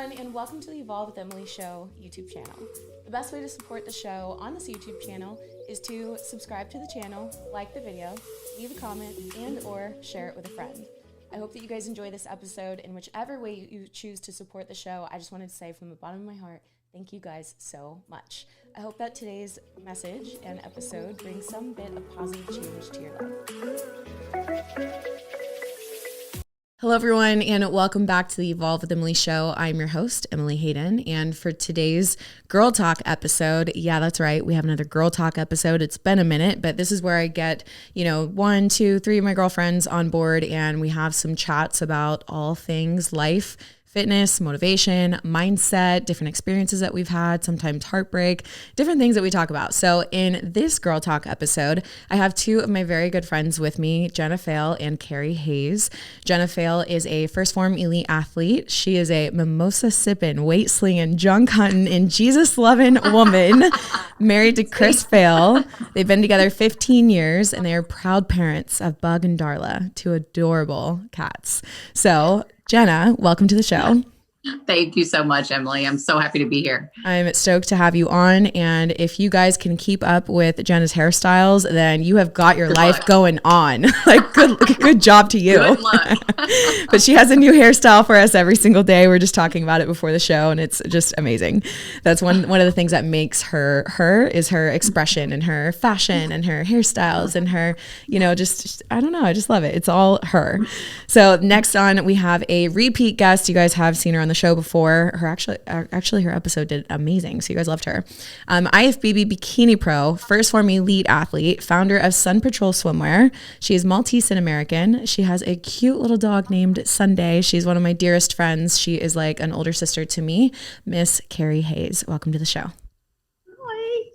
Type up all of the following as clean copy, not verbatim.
And welcome to the Evolve with Emily show YouTube channel. The best way to support the show on this YouTube channel is to subscribe to the channel, like the video, leave a comment, and or share it with a friend. I hope that you guys enjoy this episode in whichever way you choose to support the show. I just wanted to say from the bottom of my heart, thank you guys so much. I hope that today's message and episode brings some bit of positive change to your life. Hello, everyone, and welcome back to the Evolve with Emily show. I'm your host, Emily Hayden, and for today's Girl Talk episode, yeah, that's right, we have another Girl Talk episode. It's been a minute, but this is where I get, 1, 2, 3 of my girlfriends on board, and we have some chats about all things life, fitness, motivation, mindset, different experiences that we've had, sometimes heartbreak, different things that we talk about. So in this Girl Talk episode, I have two of my very good friends with me, Jenna Kerri and Carrie Hayes. Jenna Kerri is a first form elite athlete. She is a mimosa sipping, weight slinging, junk hunting, and Jesus loving woman married to Chris Fail. They've been together 15 years and they are proud parents of Bug and Darla, two adorable cats. So Jenna, welcome to the show. Thank you so much, Emily. I'm so happy to be here. I'm stoked to have you on. And if you guys can keep up with Jenna's hairstyles, then you have got your life going on. Like, good job to you. Good luck. But she has a new hairstyle for us every single day. We're just talking about it before the show, and it's just amazing. That's one of the things that makes her is her expression and her fashion and her hairstyles and her, just I don't know. I just love it. It's all her. So next on, we have a repeat guest. You guys have seen her on the show before. Her actually her episode did amazing, so you guys loved her. IFBB Bikini Pro, first form elite athlete, founder of Sun Patrol Swimwear. She is Maltese and American. She has a cute little dog named Sunday. She's one of my dearest friends. She is like an older sister to me. Miss Carrie Hayes, welcome to the show.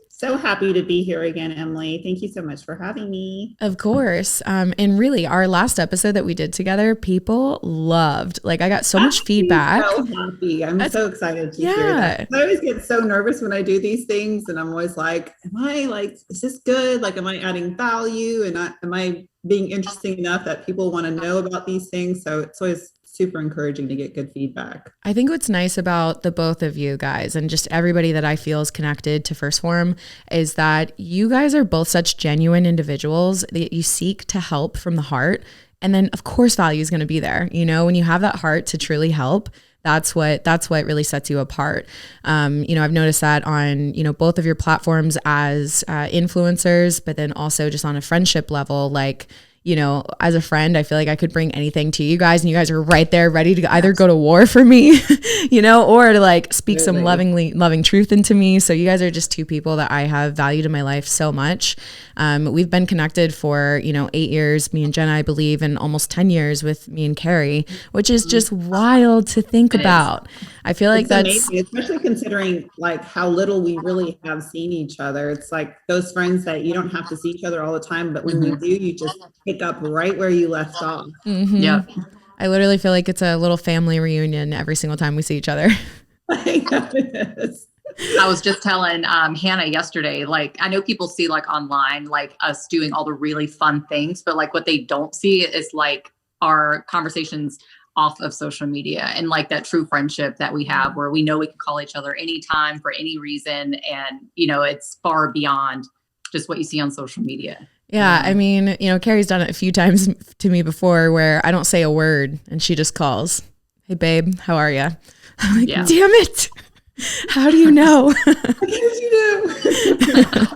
So happy to be here again, Emily. Thank you so much for having me. Of course. And really, our last episode that we did together, people loved. Like, I got so much feedback. So happy. I'm so excited to hear that. I always get so nervous when I do these things, and I'm always like, is this good? Like, am I adding value? And am I being interesting enough that people want to know about these things? So it's always super encouraging to get good feedback. I think what's nice about the both of you guys and just everybody that I feel is connected to First Form is that you guys are both such genuine individuals that you seek to help from the heart. And then of course value is going to be there. When you have that heart to truly help, that's what really sets you apart. I've noticed that on, both of your platforms as influencers, but then also just on a friendship level, like, as a friend, I feel like I could bring anything to you guys and you guys are right there ready to either go to war for me, or to like speak some loving truth into me. So you guys are just two people that I have valued in my life so much. We've been connected for, 8 years, me and Jenna, I believe, and almost 10 years with me and Carrie, which is just wild to think about. I feel like that's amazing, especially considering like how little we really have seen each other. It's like those friends that you don't have to see each other all the time, but when you do, you just pick up right where you left off. Mm-hmm. Yeah. I literally feel like it's a little family reunion every single time we see each other. I was just telling Hannah yesterday, like, I know people see like online, like us doing all the really fun things, but like what they don't see is like our conversations off of social media and like that true friendship that we have where we know we can call each other anytime for any reason. And, it's far beyond just what you see on social media. Yeah. I mean, Carrie's done it a few times to me before where I don't say a word and she just calls, "Hey babe, how are you?" I'm like, Damn it. How do you know? How did you know?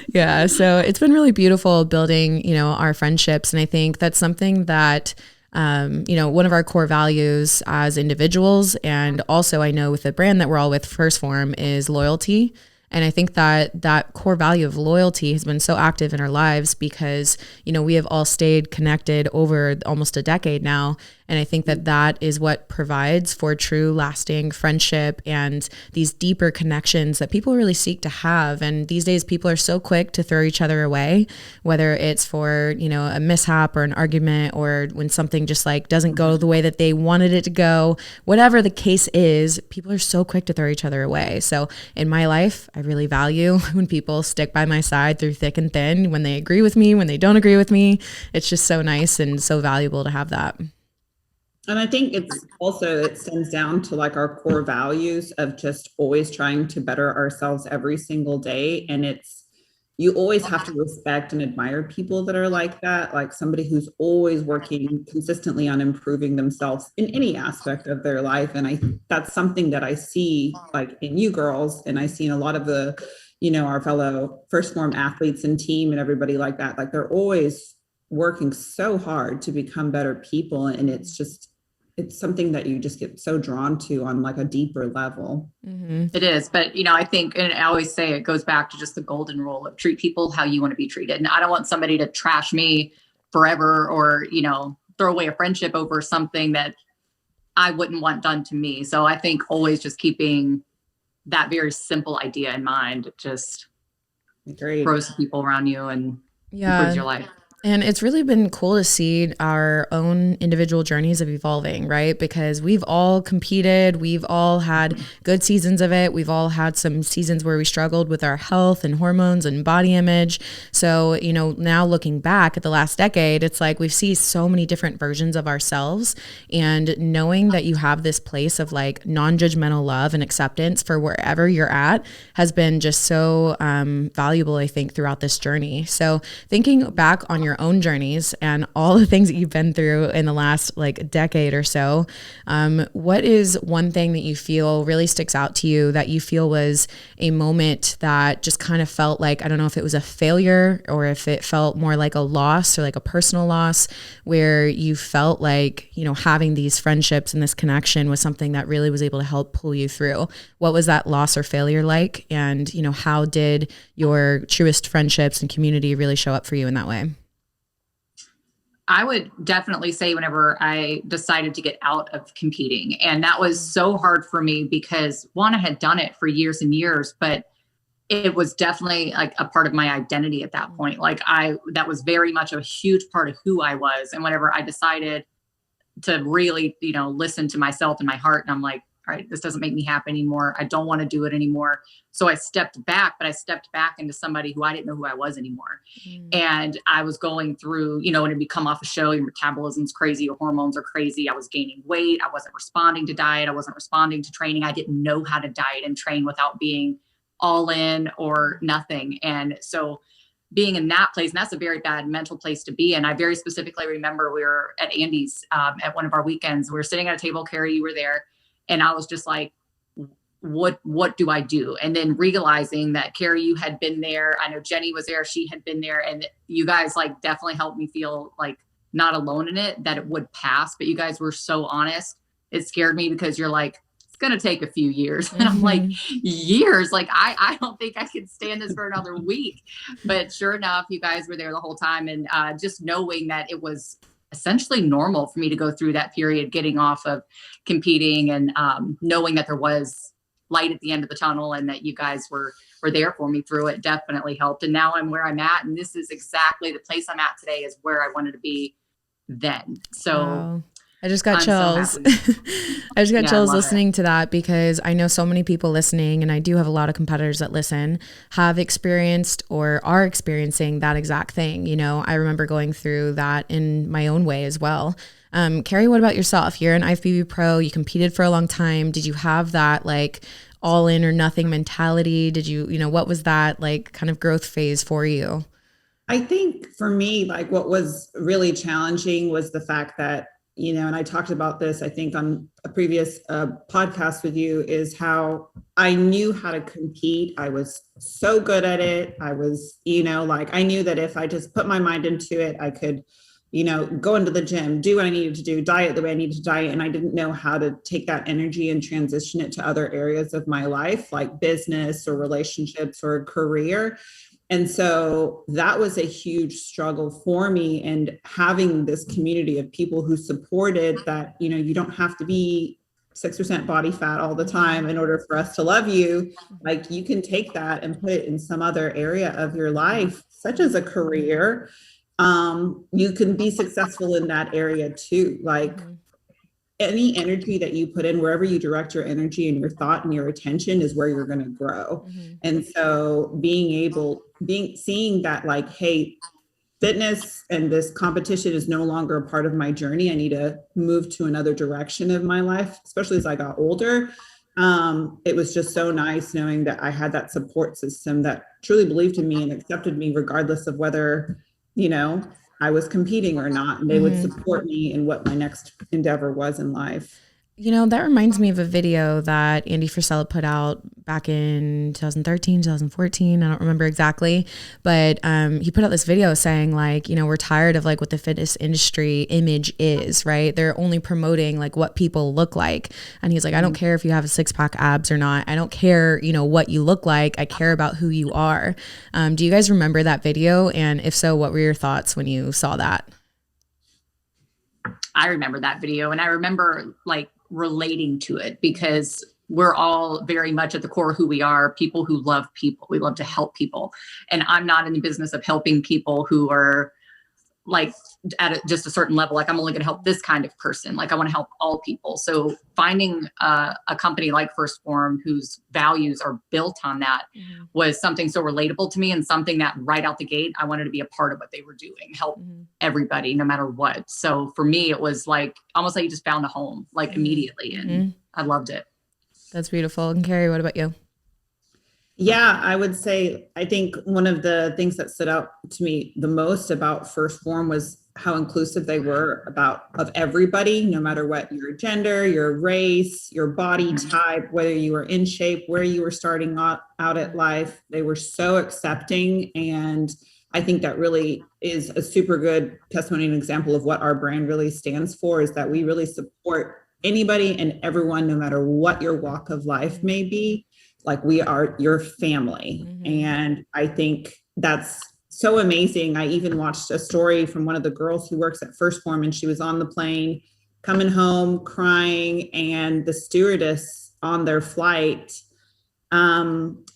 Yeah. So it's been really beautiful building, our friendships. And I think that's something that, one of our core values as individuals. And also I know with the brand that we're all with, First Form, is loyalty. And I think that core value of loyalty has been so active in our lives because, we have all stayed connected over almost a decade now. And I think that is what provides for true lasting friendship and these deeper connections that people really seek to have. And these days people are so quick to throw each other away, whether it's for, a mishap or an argument or when something just like doesn't go the way that they wanted it to go, whatever the case is, people are so quick to throw each other away. So in my life, I really value when people stick by my side through thick and thin, when they agree with me, when they don't agree with me. It's just so nice and so valuable to have that. And I think it's also, it stems down to like our core values of just always trying to better ourselves every single day. And you always have to respect and admire people that are like that, like somebody who's always working consistently on improving themselves in any aspect of their life. And that's something that I see like in you girls, and I see in a lot of the, our fellow first form athletes and team and everybody like that. Like they're always working so hard to become better people. And it's something that you just get so drawn to on like a deeper level. Mm-hmm. It is. But, I think, and I always say it goes back to just the golden rule of treat people how you want to be treated. And I don't want somebody to trash me forever or, throw away a friendship over something that I wouldn't want done to me. So I think always just keeping that very simple idea in mind, just grows the people around you and improves your life. And it's really been cool to see our own individual journeys of evolving, right? Because we've all competed. We've all had good seasons of it. We've all had some seasons where we struggled with our health and hormones and body image. So, now looking back at the last decade, it's like we've seen so many different versions of ourselves. And knowing that you have this place of like non-judgmental love and acceptance for wherever you're at has been just so valuable, I think, throughout this journey. So thinking back on your own journeys and all the things that you've been through in the last like decade or so, what is one thing that you feel really sticks out to you that you feel was a moment that just kind of felt like, I don't know if it was a failure or if it felt more like a loss or like a personal loss, where you felt like, having these friendships and this connection was something that really was able to help pull you through? What was that loss or failure like? And, how did your truest friendships and community really show up for you in that way? I would definitely say whenever I decided to get out of competing, and that was so hard for me because one, I had done it for years and years, but it was definitely like a part of my identity at that point. Like that was very much a huge part of who I was. And whenever I decided to really, listen to myself and my heart, and I'm like, all right, this doesn't make me happy anymore. I don't want to do it anymore. So I stepped back, but I stepped back into somebody who I didn't know who I was anymore. And I was going through, when you come off a show, your metabolism's crazy, your hormones are crazy. I was gaining weight. I wasn't responding to diet. I wasn't responding to training. I didn't know how to diet and train without being all in or nothing. And so being in that place, and that's a very bad mental place to be in. I very specifically remember we were at Andy's at one of our weekends. We were sitting at a table, Kerri, you were there. And I was just like, what do I do? And then realizing that Kerri, you had been there. I know Jenny was there. She had been there. And you guys like definitely helped me feel like not alone in it, that it would pass. But you guys were so honest. It scared me because you're like, it's going to take a few years. And I'm like, years? Like, I don't think I could stand this for another week. But sure enough, you guys were there the whole time. And just knowing that it was essentially normal for me to go through that period, getting off of competing and knowing that there was light at the end of the tunnel and that you guys were there for me through it, definitely helped. And now I'm where I'm at. And this is exactly the place I'm at today is where I wanted to be then. So wow. I just got chills. I just got chills listening to that, because I know so many people listening, and I do have a lot of competitors that listen, have experienced or are experiencing that exact thing. I remember going through that in my own way as well. Kerri, what about yourself? You're an IFBB pro. You competed for a long time. Did you have that like all in or nothing mentality? Did you, what was that like kind of growth phase for you? I think for me, like what was really challenging was the fact that, and I talked about this, I think on a previous podcast with you, is how I knew how to compete. I was so good at it. I was, like I knew that if I just put my mind into it, I could, go into the gym, do what I needed to do, diet the way I needed to diet. And I didn't know how to take that energy and transition it to other areas of my life, like business or relationships or career. And so that was a huge struggle for me. And having this community of people who supported that, you don't have to be 6% body fat all the time in order for us to love you. Like you can take that and put it in some other area of your life, such as a career. You can be successful in that area too. Like any energy that you put in, wherever you direct your energy and your thought and your attention is where you're going to grow. And so seeing that like, hey, fitness and this competition is no longer a part of my journey. I need to move to another direction of my life, especially as I got older. It was just so nice knowing that I had that support system that truly believed in me and accepted me regardless of whether, I was competing or not. And they would support me in what my next endeavor was in life. That reminds me of a video that Andy Frisella put out back in 2013, 2014. I don't remember exactly, but he put out this video saying like, we're tired of like what the fitness industry image is, right? They're only promoting like what people look like. And he's like, I don't care if you have a 6-pack abs or not. I don't care, what you look like. I care about who you are. Do you guys remember that video? And if so, what were your thoughts when you saw that? I remember that video, and I remember like relating to it because we're all very much at the core who we are, people who love people. We love to help people. And I'm not in the business of helping people who are like at just a certain level. Like I'm only going to help this kind of person. Like I want to help all people. So finding a company like First Form whose values are built on that was something so relatable to me, and something that right out the gate, I wanted to be a part of what they were doing, help everybody, no matter what. So for me, it was like almost like you just found a home, like immediately. And I loved it. That's beautiful. And Kerri, what about you? Yeah, I would say, I think one of the things that stood out to me the most about First Form was how inclusive they were of everybody, no matter what your gender, your race, your body type, whether you were in shape, where you were starting out at life. They were so accepting. And I think that really is a super good testimony and example of what our brand really stands for, is that we really support anybody and everyone, no matter what your walk of life may be. Like we are your family. And I think that's so amazing. I even watched a story from one of the girls who works at First Form, and she was on the plane coming home crying, and the stewardess on their flight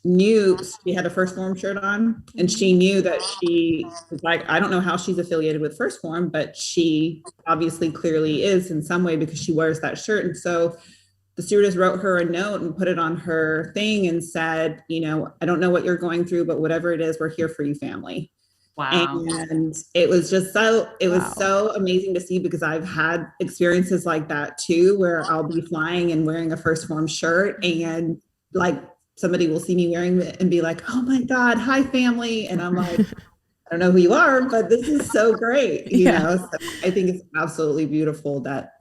knew she had a First Form shirt on, and she knew that she was like, I don't know how she's affiliated with First Form, but she obviously clearly is in some way because she wears that shirt. And so the stewardess wrote her a note and put it on her thing and said, I don't know what you're going through, but whatever it is, we're here for you, family. Wow. And it was just so amazing to see, because I've had experiences like that too, where I'll be flying and wearing a First Form shirt, and like somebody will see me wearing it and be like, oh my God, hi family. And I'm like, I don't know who you are, but this is so great. You know, so I think it's absolutely beautiful that,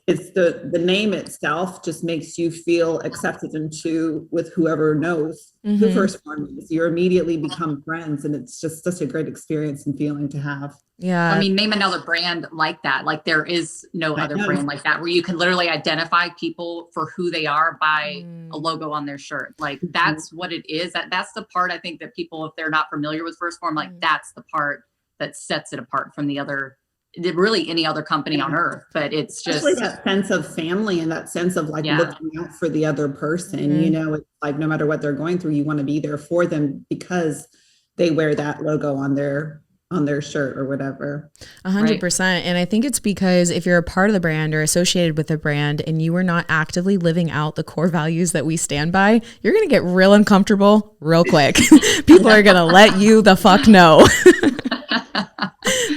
it's the name itself just makes you feel accepted into with whoever knows who First Form is. You immediately become friends, and it's just such a great experience and feeling to have. Yeah. I mean, name another brand like that. Like there is no other brand like that, where you can literally identify people for who they are by a logo on their shirt. Like that's what it is. That's the part I think that people, if they're not familiar with First Form, like that's the part that sets it apart from the other, really any other company on earth. But it's just especially that sense of family and that sense of like looking out for the other person. It's like no matter what they're going through, you want to be there for them because they wear that logo on their shirt or whatever. 100%. And I think it's because if you're a part of the brand or associated with the brand and you are not actively living out the core values that we stand by, you're going to get real uncomfortable real quick. People are going to let you the fuck know.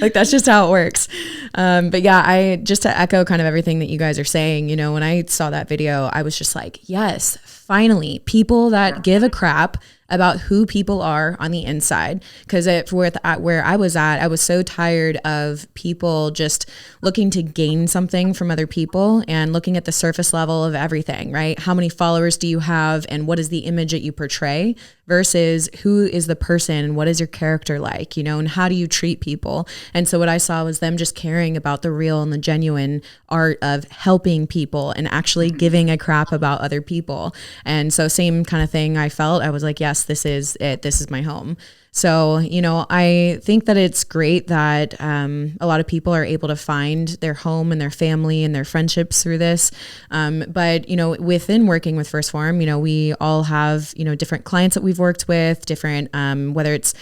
Like that's just how it works. But yeah, just to echo kind of everything that you guys are saying, when I saw that video, I was just like, yes, finally, people that give a crap about who people are on the inside. Because where I was at, I was so tired of people just looking to gain something from other people and looking at the surface level of everything, right? How many followers do you have and what is the image that you portray versus who is the person and what is your character like, and how do you treat people? And so what I saw was them just caring about the real and the genuine art of helping people and actually giving a crap about other people. And so same kind of thing I felt. I was like, yes, this is it. This is my home. So, I think that it's great that a lot of people are able to find their home and their family and their friendships through this. But, within working with First Form, we all have, different clients that we've worked with, different, whether it's,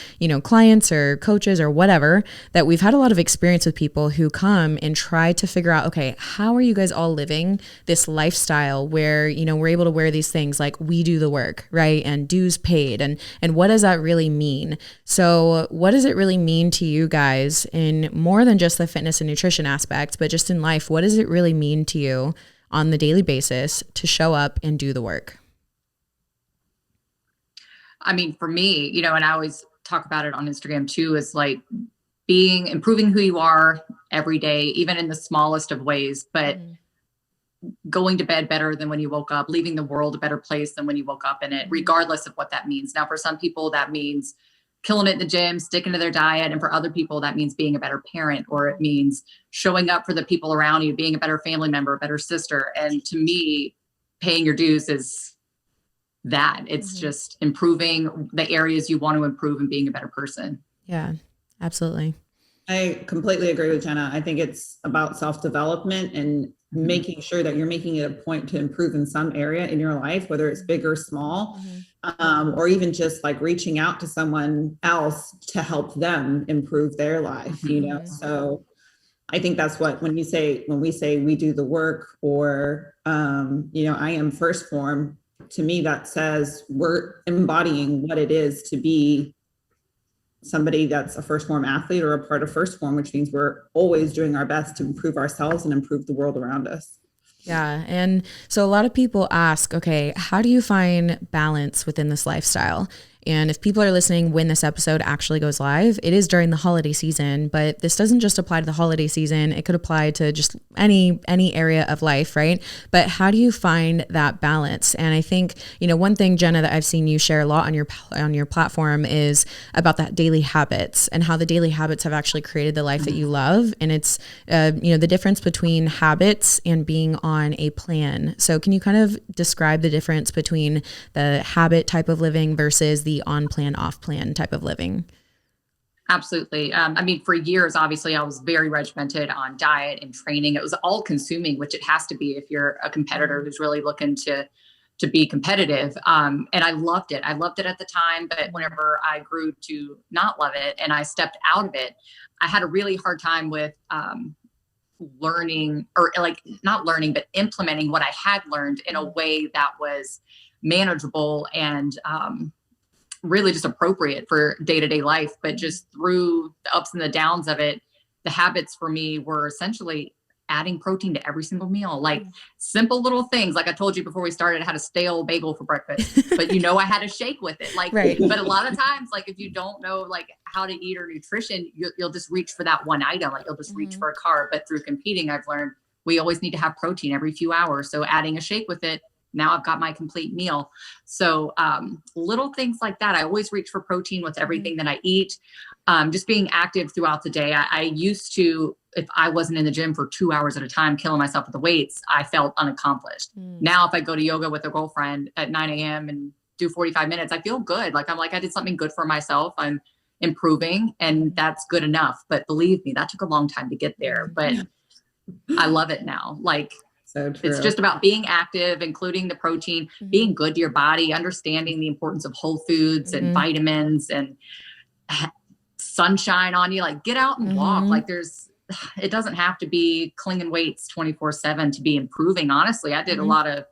clients or coaches or whatever, that we've had a lot of experience with people who come and try to figure out, okay, how are you guys all living this lifestyle where, we're able to wear these things like we do the work, right? And dues paid. And what does that really mean? So what does it really mean to you guys in more than just the fitness and nutrition aspect, but just in life? What does it really mean to you on the daily basis to show up and do the work? I mean, for me, you know, and I always talk about it on Instagram too, is like improving who you are every day, even in the smallest of ways, but going to bed better than when you woke up, leaving the world a better place than when you woke up in it, regardless of what that means. Now, for some people, that means killing it in the gym, sticking to their diet. And for other people, that means being a better parent, or it means showing up for the people around you, being a better family member, a better sister. And to me, paying your dues is that. It's just improving the areas you want to improve and being a better person. Yeah, absolutely. I completely agree with Jenna. I think it's about self-development and making sure that you're making it a point to improve in some area in your life, whether it's big or small, or even just like reaching out to someone else to help them improve their life, you know? So I think that's what, when we say we do the work, or, you know, I am first form, to me, that says we're embodying what it is to be somebody that's a first form athlete or a part of first form, which means we're always doing our best to improve ourselves and improve the world around us. Yeah. And so a lot of people ask, okay, how do you find balance within this lifestyle? And if people are listening when this episode actually goes live, it is during the holiday season, but this doesn't just apply to the holiday season. It could apply to just any area of life, right? But how do you find that balance? And I think, you know, one thing, Jenna, that I've seen you share a lot on your platform is about that daily habits, and how the daily habits have actually created the life that you love. And it's, you know, the difference between habits and being on a plan. So can you kind of describe the difference between the habit type of living versus the on plan, off plan type of living? Absolutely. I mean, for years, obviously, I was very regimented on diet and training. It was all consuming, which it has to be if you're a competitor who's really looking to be competitive. And I loved it. I loved it at the time, but whenever I grew to not love it and I stepped out of it, I had a really hard time with learning, or like not learning, but implementing what I had learned in a way that was manageable and really just appropriate for day-to-day life. But just through the ups and the downs of it, the habits for me were essentially adding protein to every single meal, like simple little things. Like I told you before we started, I had a stale bagel for breakfast, but you know, I had a shake with it. Like, right. But a lot of times, like if you don't know like how to eat or nutrition, you'll just reach for that one item. Like you'll just reach for a carb. But through competing, I've learned we always need to have protein every few hours. So adding a shake with it, now I've got my complete meal. So little things like that. I always reach for protein with everything that I eat. Just being active throughout the day. I used to, if I wasn't in the gym for 2 hours at a time, killing myself with the weights, I felt unaccomplished. Now, if I go to yoga with a girlfriend at 9 a.m. and do 45 minutes, I feel good. Like I'm like, I did something good for myself. I'm improving, and that's good enough. But believe me, that took a long time to get there, but I love it now. Like, so true. It's just about being active, including the protein, being good to your body, understanding the importance of whole foods and vitamins and sunshine on you. Like get out and walk. Like it doesn't have to be clinging weights 24/7 to be improving. Honestly, I did a lot of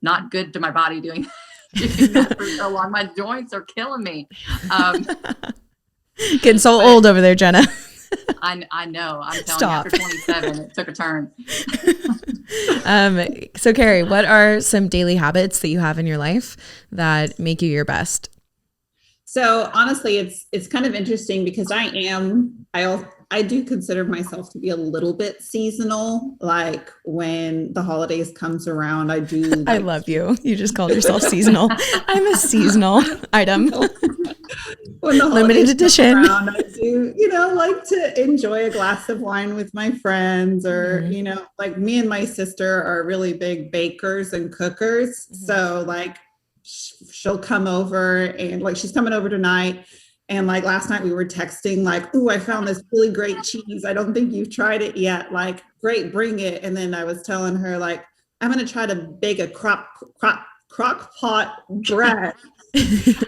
not good to my body doing that for so long. My joints are killing me. Getting so old over there, Jenna. I know. I'm telling Stop. you, after 27, it took a turn. So Kerri, what are some daily habits that you have in your life that make you your best? So honestly, it's kind of interesting because I do consider myself to be a little bit seasonal. Like when the holidays comes around, I do. I love you. You just called yourself seasonal. I'm a seasonal item. When the limited edition. Around, I do, like to enjoy a glass of wine with my friends, or, like me and my sister are really big bakers and cookers. So like she'll come over, and like she's coming over tonight. And like last night we were texting like, "Ooh, I found this really great cheese. I don't think you've tried it yet. Like, great, bring it." And then I was telling her like, "I'm going to try to bake a crock pot bread."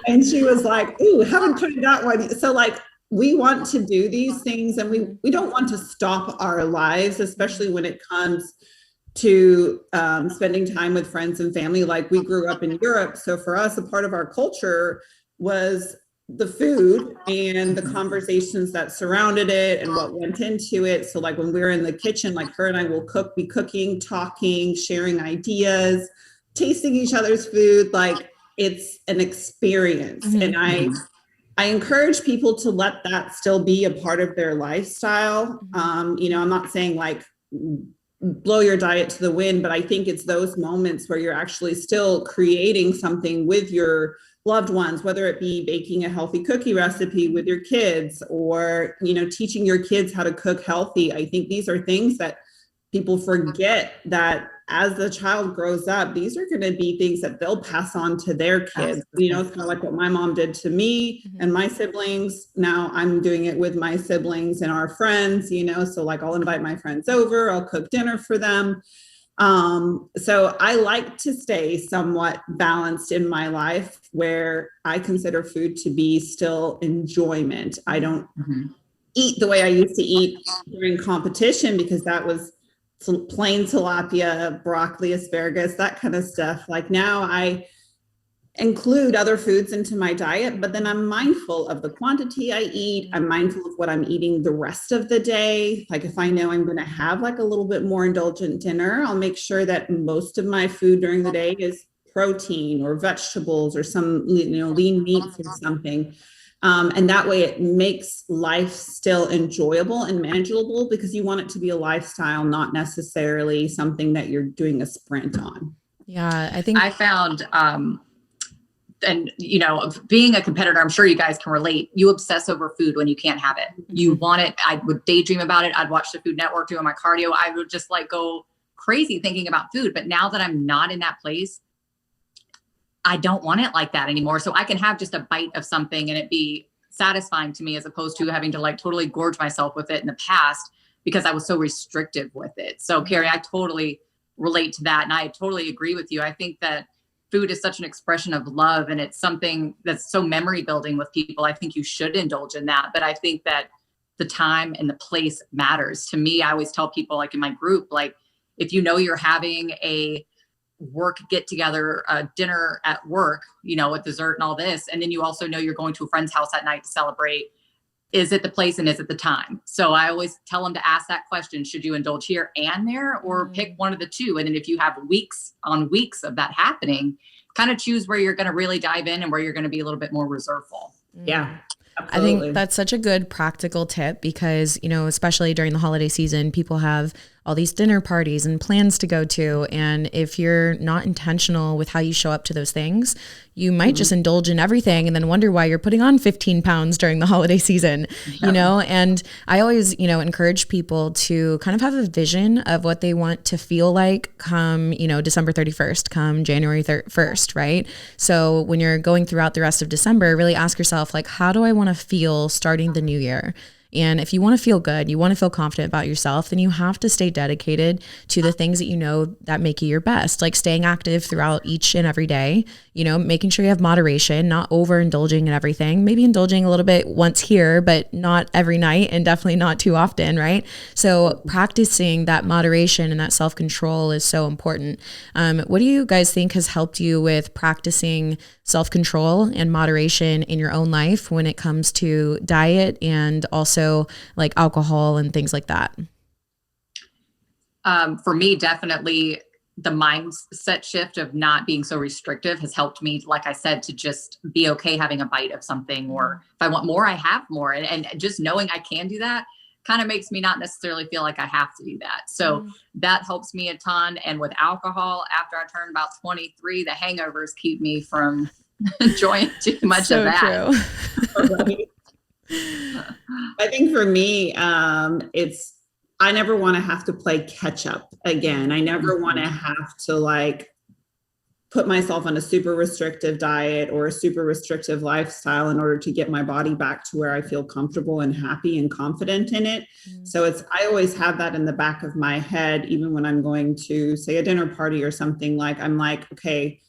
And she was like, "Ooh, haven't tried that one." So like we want to do these things, and we don't want to stop our lives, especially when it comes to spending time with friends and family. Like we grew up in Europe. So for us, a part of our culture was the food and the conversations that surrounded it and what went into it. So like when we were in the kitchen, like her and I will be cooking, talking, sharing ideas, tasting each other's food. Like it's an experience. And I encourage people to let that still be a part of their lifestyle. You know, I'm not saying like blow your diet to the wind, but I think it's those moments where you're actually still creating something with your loved ones, whether it be baking a healthy cookie recipe with your kids or, you know, teaching your kids how to cook healthy. I think these are things that people forget, that as the child grows up, these are going to be things that they'll pass on to their kids. You know, it's kind of like what my mom did to me and my siblings. Now I'm doing it with my siblings and our friends, you know, so like I'll invite my friends over, I'll cook dinner for them. So I like to stay somewhat balanced in my life where I consider food to be still enjoyment. I don't eat the way I used to eat during competition, because that was plain tilapia, broccoli, asparagus, that kind of stuff. Like now I include other foods into my diet, but then I'm mindful of the quantity I eat. I'm mindful of what I'm eating the rest of the day. Like if I know I'm going to have like a little bit more indulgent dinner, I'll make sure that most of my food during the day is protein or vegetables or some, you know, lean meats or something. And that way it makes life still enjoyable and manageable, because you want it to be a lifestyle, not necessarily something that you're doing a sprint on. Yeah, I think I found, and you know, being a competitor, I'm sure you guys can relate. You obsess over food when you can't have it. You want it. I would daydream about it. I'd watch the Food Network doing my cardio. I would just like go crazy thinking about food. But now that I'm not in that place, I don't want it like that anymore. So I can have just a bite of something and it be satisfying to me, as opposed to having to like totally gorge myself with it in the past because I was so restrictive with it. So Kerri, I totally relate to that. And I totally agree with you. I think that food is such an expression of love, and it's something that's so memory building with people. I think you should indulge in that. But I think that the time and the place matters. To me, I always tell people, like in my group, like if you know you're having a work get together, dinner at work, you know, with dessert and all this, and then you also know you're going to a friend's house at night to celebrate, is it the place and is it the time? So I always tell them to ask that question: should you indulge here and there, or pick one of the two? And then if you have weeks on weeks of that happening, kind of choose where you're going to really dive in and where you're going to be a little bit more reserveful. Yeah. Absolutely. I think that's such a good practical tip, because, you know, especially during the holiday season, people have all these dinner parties and plans to go to. And if you're not intentional with how you show up to those things, you might just indulge in everything and then wonder why you're putting on 15 pounds during the holiday season, you know? And I always, you know, encourage people to kind of have a vision of what they want to feel like come, you know, December 31st, come January 1st, right? So when you're going throughout the rest of December, really ask yourself, like, how do I want to feel starting the new year? And if you want to feel good, you want to feel confident about yourself, then you have to stay dedicated to the things that you know that make you your best, like staying active throughout each and every day, you know, making sure you have moderation, not overindulging in everything, maybe indulging a little bit once here, but not every night, and definitely not too often, right? So practicing that moderation and that self-control is so important. What do you guys think has helped you with practicing self-control and moderation in your own life when it comes to diet and also like alcohol and things like that? For me, definitely the mindset shift of not being so restrictive has helped me, like I said, to just be okay having a bite of something, or if I want more, I have more. And just knowing I can do that kind of makes me not necessarily feel like I have to do that. So that helps me a ton. And with alcohol, after I turned about 23, the hangovers keep me from enjoying too much of that. True. I think for me, it's, I never want to have to play catch up again. I never want to have to like put myself on a super restrictive diet or a super restrictive lifestyle in order to get my body back to where I feel comfortable and happy and confident in it. So it's, I always have that in the back of my head, even when I'm going to say a dinner party or something. Like, I'm like, okay,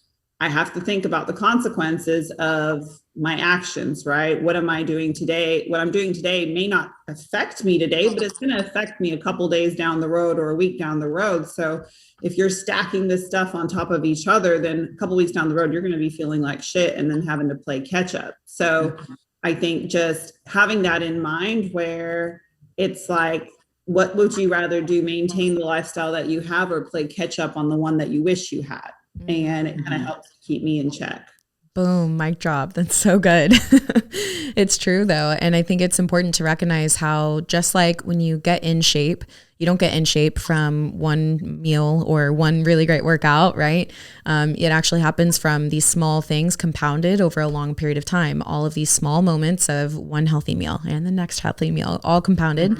I have to think about the consequences of my actions, right? What am I doing today? What I'm doing today may not affect me today, but it's going to affect me a couple days down the road or a week down the road. So if you're stacking this stuff on top of each other, then a couple weeks down the road, you're going to be feeling like shit and then having to play catch up. So I think just having that in mind where it's like, what would you rather do? Maintain the lifestyle that you have or play catch up on the one that you wish you had? And it kind of helps keep me in check. Boom, mic drop. That's so good. It's true though. And I think it's important to recognize how just like when you get in shape, you don't get in shape from one meal or one really great workout, right? It actually happens from these small things compounded over a long period of time. All of these small moments of one healthy meal and the next healthy meal, all compounded,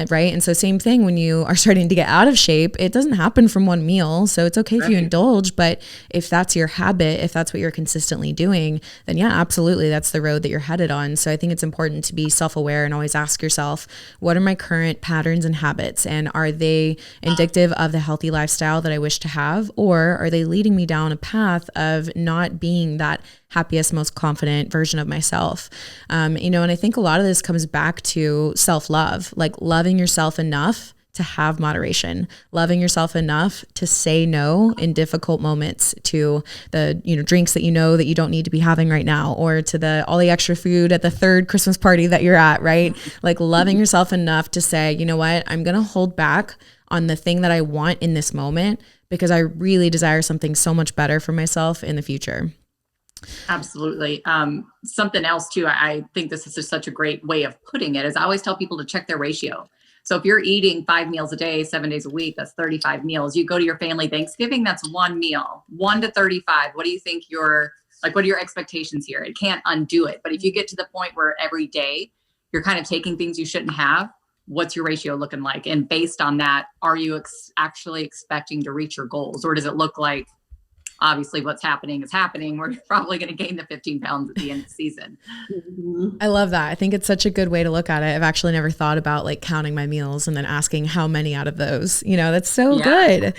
right? And so same thing when you are starting to get out of shape, it doesn't happen from one meal. So it's okay if you indulge, but if that's your habit, if that's what you're consistently doing, then yeah, absolutely, that's the road that you're headed on. So I think it's important to be self-aware and always ask yourself, what are my current patterns and habits? And are they indicative of the healthy lifestyle that I wish to have? Or are they leading me down a path of not being that happiest, most confident version of myself? And I think a lot of this comes back to self-love, like loving yourself enough to have moderation, loving yourself enough to say no in difficult moments to the, drinks that that you don't need to be having right now, or to all the extra food at the third Christmas party that you're at, right? Like loving yourself enough to say, you know what, I'm going to hold back on the thing that I want in this moment because I really desire something so much better for myself in the future. Absolutely. Something else too, I think this is just such a great way of putting it, is I always tell people to check their ratio. So if you're eating 5 meals a day, 7 days a week, that's 35 meals. You go to your family Thanksgiving, that's one meal, 1 to 35. What do you think what are your expectations here? It can't undo it. But if you get to the point where every day you're kind of taking things you shouldn't have, what's your ratio looking like? And based on that, are you actually expecting to reach your goals? Or does it look like, obviously what's happening is happening, we're probably going to gain the 15 pounds at the end of the season? I love that. I think it's such a good way to look at it. I've actually never thought about like counting my meals and then asking how many out of those, that's so good.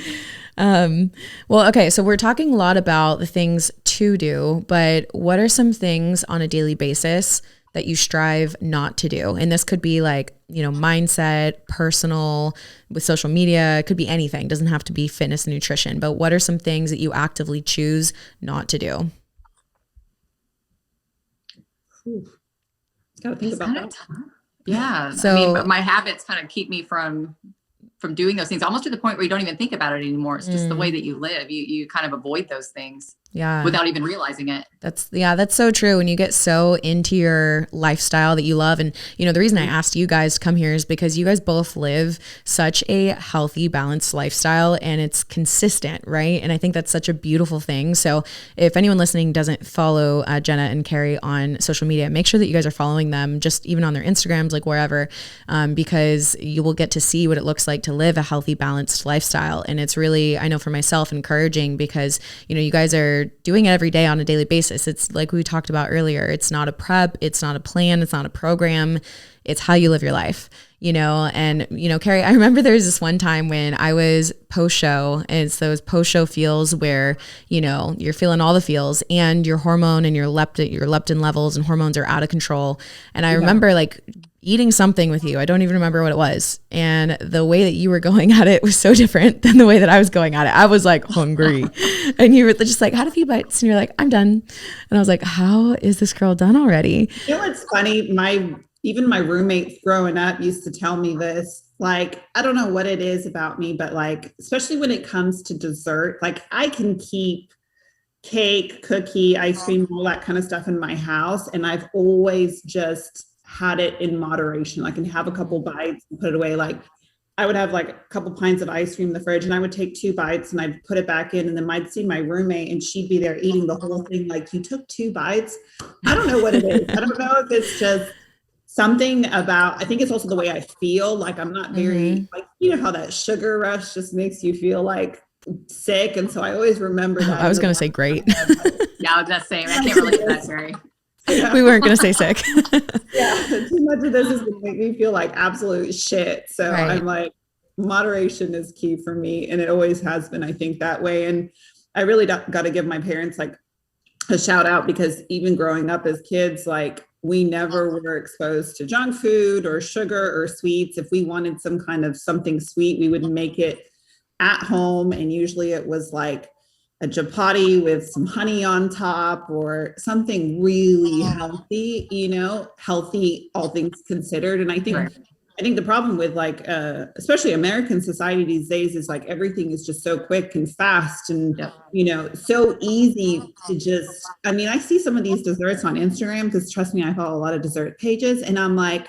Well, okay. So we're talking a lot about the things to do, but what are some things on a daily basis that you strive not to do? And this could be like, mindset, personal, with social media, it could be anything. It doesn't have to be fitness and nutrition, but what are some things that you actively choose not to do? Gotta think about that. Yeah. So my habits kind of keep me from doing those things, almost to the point where you don't even think about it anymore. It's just the way that you live. You kind of avoid those things. Yeah. Without even realizing it. That's so true. When you get so into your lifestyle that you love. And, the reason I asked you guys to come here is because you guys both live such a healthy, balanced lifestyle and it's consistent, right? And I think that's such a beautiful thing. So if anyone listening doesn't follow Jenna and Kerri on social media, make sure that you guys are following them, just even on their Instagrams, like wherever, because you will get to see what it looks like to live a healthy, balanced lifestyle. And it's really, I know for myself, encouraging because, you guys are doing it every day on a daily basis. It's like we talked about earlier. It's not a prep. It's not a plan. It's not a program. It's how you live your life, and, Kerri, I remember there was this one time when I was post-show, and it's those post-show feels where, you're feeling all the feels and your hormone and your leptin levels and hormones are out of control. And I remember like eating something with you. I don't even remember what it was. And the way that you were going at it was so different than the way that I was going at it. I was like hungry and you were just like, had a few bites and you're like, I'm done. And I was like, how is this girl done already? It's funny. Even my roommates growing up used to tell me this, like, I don't know what it is about me, but like, especially when it comes to dessert, like I can keep cake, cookie, ice cream, all that kind of stuff in my house. And I've always just had it in moderation. I can have a couple bites and put it away. Like I would have like a couple pints of ice cream in the fridge and I would take 2 bites and I'd put it back in. And then I'd see my roommate and she'd be there eating the whole thing. Like, you took 2 bites. I don't know what it is. I don't know if it's just something about, I think it's also the way I feel. Like I'm not very, like, how that sugar rush just makes you feel like sick. And so I always remember that. I was going to say great. Yeah, I was just saying, I can't relate to that, Kerri. We weren't going to say sick. Yeah, too much of this is going to make me feel like absolute shit. So I'm like, moderation is key for me. And it always has been, I think, that way. And I really got to give my parents like a shout out, because even growing up as kids, like we never were exposed to junk food or sugar or sweets. If we wanted some kind of something sweet, we would make it at home. And usually it was like a chapati with some honey on top or something really healthy, healthy, all things considered. And I think the problem with like, especially American society these days is like everything is just so quick and fast and, so easy to just, I mean, I see some of these desserts on Instagram because trust me, I follow a lot of dessert pages and I'm like,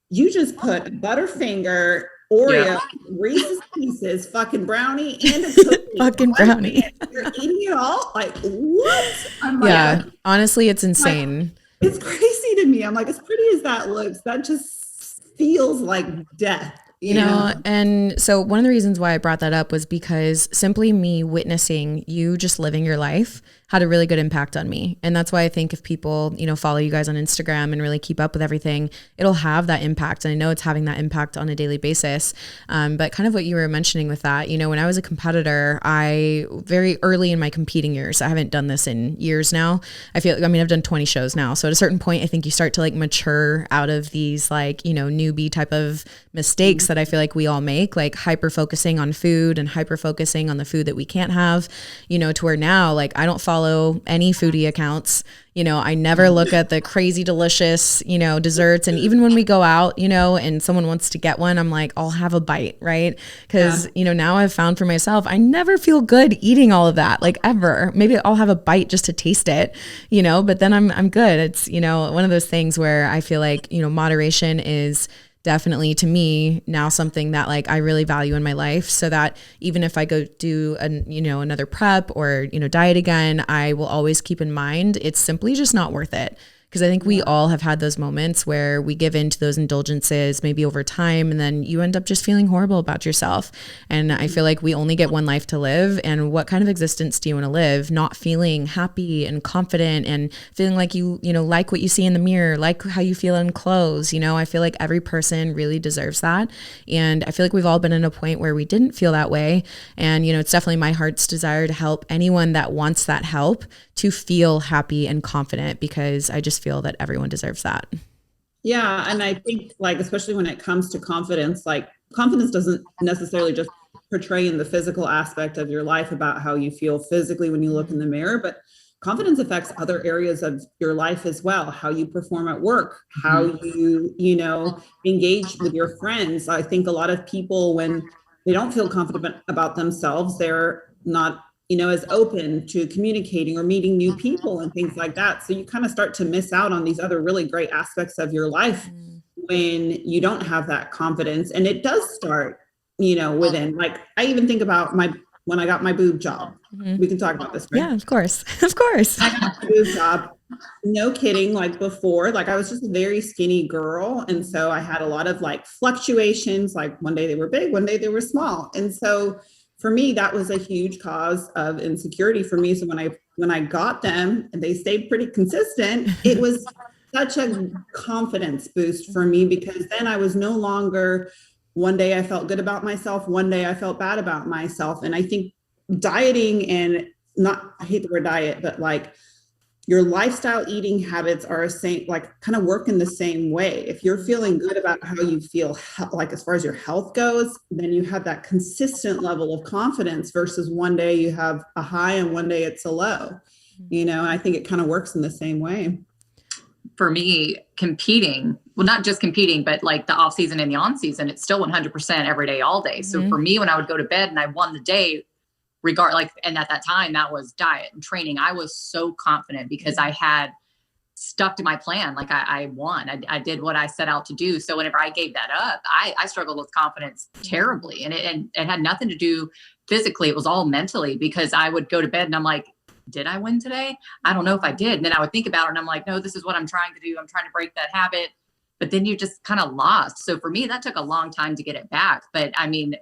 you just put a Butterfinger, Oreo, Reese's Pieces, fucking brownie, and a cookie. Fucking brownie. You're eating it all? Like, what? I'm like, honestly, it's insane. It's crazy to me. I'm like, as pretty as that looks, that just feels like death. You know, and so one of the reasons why I brought that up was because simply me witnessing you just living your life had a really good impact on me. And that's why I think if people, follow you guys on Instagram and really keep up with everything, it'll have that impact. And I know it's having that impact on a daily basis. But kind of what you were mentioning with that, when I was a competitor, I very early in my competing years, I haven't done this in years now. I've done 20 shows now. So at a certain point, I think you start to like mature out of these like, newbie type of mistakes that I feel like we all make, like hyper focusing on food and hyper focusing on the food that we can't have, to where now, like I don't follow any foodie accounts. I never look at the crazy delicious, desserts. And even when we go out, and someone wants to get one, I'm like, I'll have a bite, right? Because, now I've found for myself, I never feel good eating all of that, like ever. Maybe I'll have a bite just to taste it, but then I'm good. It's, one of those things where I feel like, moderation is definitely to me now something that like I really value in my life, so that even if I go do another prep or diet again, I will always keep in mind it's simply just not worth it. Because I think we all have had those moments where we give in to those indulgences maybe over time, and then you end up just feeling horrible about yourself. And I feel like we only get one life to live. And what kind of existence do you want to live? Not feeling happy and confident and feeling like you like what you see in the mirror, like how you feel in clothes. I feel like every person really deserves that. And I feel like we've all been in a point where we didn't feel that way. And, it's definitely my heart's desire to help anyone that wants that help to feel happy and confident, because I just feel that everyone deserves that. Yeah. And I think like, especially when it comes to confidence, like confidence doesn't necessarily just portray in the physical aspect of your life about how you feel physically when you look in the mirror, but confidence affects other areas of your life as well. How you perform at work, how you, engage with your friends. I think a lot of people, when they don't feel confident about themselves, they're not as open to communicating or meeting new people and things like that. So you kind of start to miss out on these other really great aspects of your life when you don't have that confidence. And it does start, within, like, I even think about when I got my boob job. We can talk about this, right? Yeah, of course. Of course. I got my boob job. No kidding. Like before, like I was just a very skinny girl. And so I had a lot of like fluctuations, like one day they were big, one day they were small. And so for me, that was a huge cause of insecurity for me. So when I got them and they stayed pretty consistent, it was such a confidence boost for me, because then I was no longer, one day I felt good about myself, one day I felt bad about myself. And I think dieting and I hate the word diet, but like your lifestyle eating habits are kind of work in the same way. If you're feeling good about how you feel, like as far as your health goes, then you have that consistent level of confidence versus one day you have a high and one day it's a low, and I think it kind of works in the same way. For me, competing, well, not just competing, but like the off season and the on season, it's still 100% every day, all day. So for me, when I would go to bed and I won the day, and at that time that was diet and training, I was so confident because I had stuck to my plan. Like I won, I did what I set out to do. So whenever I gave that up, I struggled with confidence terribly. And it had nothing to do physically. It was all mentally, because I would go to bed and I'm like, did I win today? I don't know if I did. And then I would think about it and I'm like, no, this is what I'm trying to do. I'm trying to break that habit. But then you just kind of lost. So for me, that took a long time to get it back. But I mean,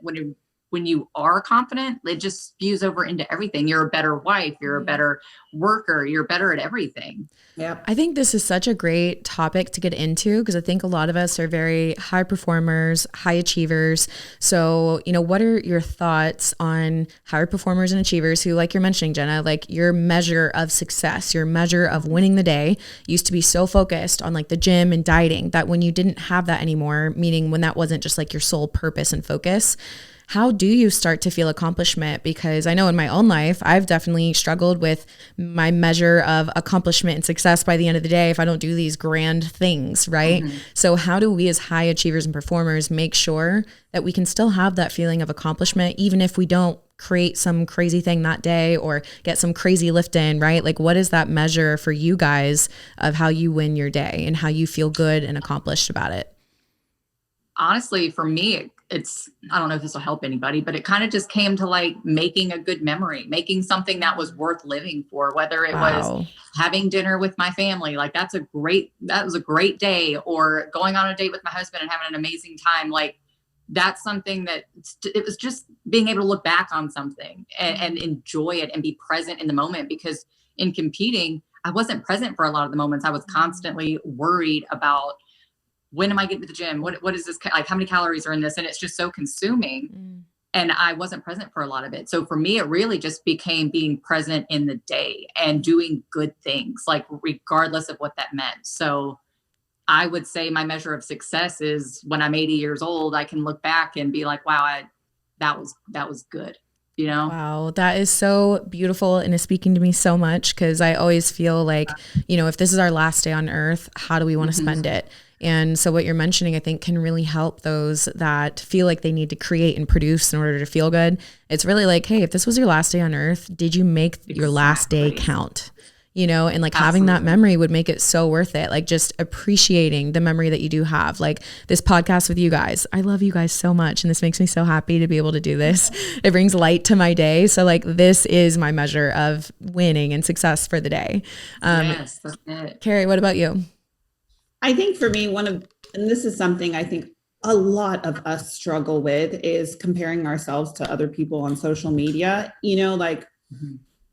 when you are confident, it just spews over into everything. You're a better wife, you're a better worker, you're better at everything. Yeah. I think this is such a great topic to get into, because I think a lot of us are very high performers, high achievers. So, what are your thoughts on high performers and achievers who, like you're mentioning, Jenna, like your measure of success, your measure of winning the day used to be so focused on like the gym and dieting that when you didn't have that anymore, meaning when that wasn't just like your sole purpose and focus, how do you start to feel accomplishment? Because I know in my own life, I've definitely struggled with my measure of accomplishment and success by the end of the day if I don't do these grand things, right? So how do we as high achievers and performers make sure that we can still have that feeling of accomplishment, even if we don't create some crazy thing that day or get some crazy lift in, right? Like, what is that measure for you guys of how you win your day and how you feel good and accomplished about it? Honestly, for me, it's, I don't know if this will help anybody, but it kind of just came to like making a good memory, making something that was worth living for, whether it was having dinner with my family. Like that was a great day, or going on a date with my husband and having an amazing time. Like that's something that it was just being able to look back on something and enjoy it and be present in the moment, because in competing, I wasn't present for a lot of the moments. I was constantly worried about, when am I getting to the gym? What is this? Like, how many calories are in this? And it's just so consuming. And I wasn't present for a lot of it. So for me, it really just became being present in the day and doing good things, like regardless of what that meant. So I would say my measure of success is when I'm 80 years old, I can look back and be like, wow, that was good. You know? Wow, that is so beautiful and is speaking to me so much, because I always feel like, you know, if this is our last day on earth, how do we want to spend it? And so what you're mentioning, I think, can really help those that feel like they need to create and produce in order to feel good. It's really like, hey, if this was your last day on earth, did you make your last day count? You know, and like having that memory would make it so worth it. Like just appreciating the memory that you do have, like this podcast with you guys. I love you guys so much. And this makes me so happy to be able to do this. It brings light to my day. So like, this is my measure of winning and success for the day. Yes, that's it. Kerri, what about you? I think for me, and this is something I think a lot of us struggle with, is comparing ourselves to other people on social media. You know, like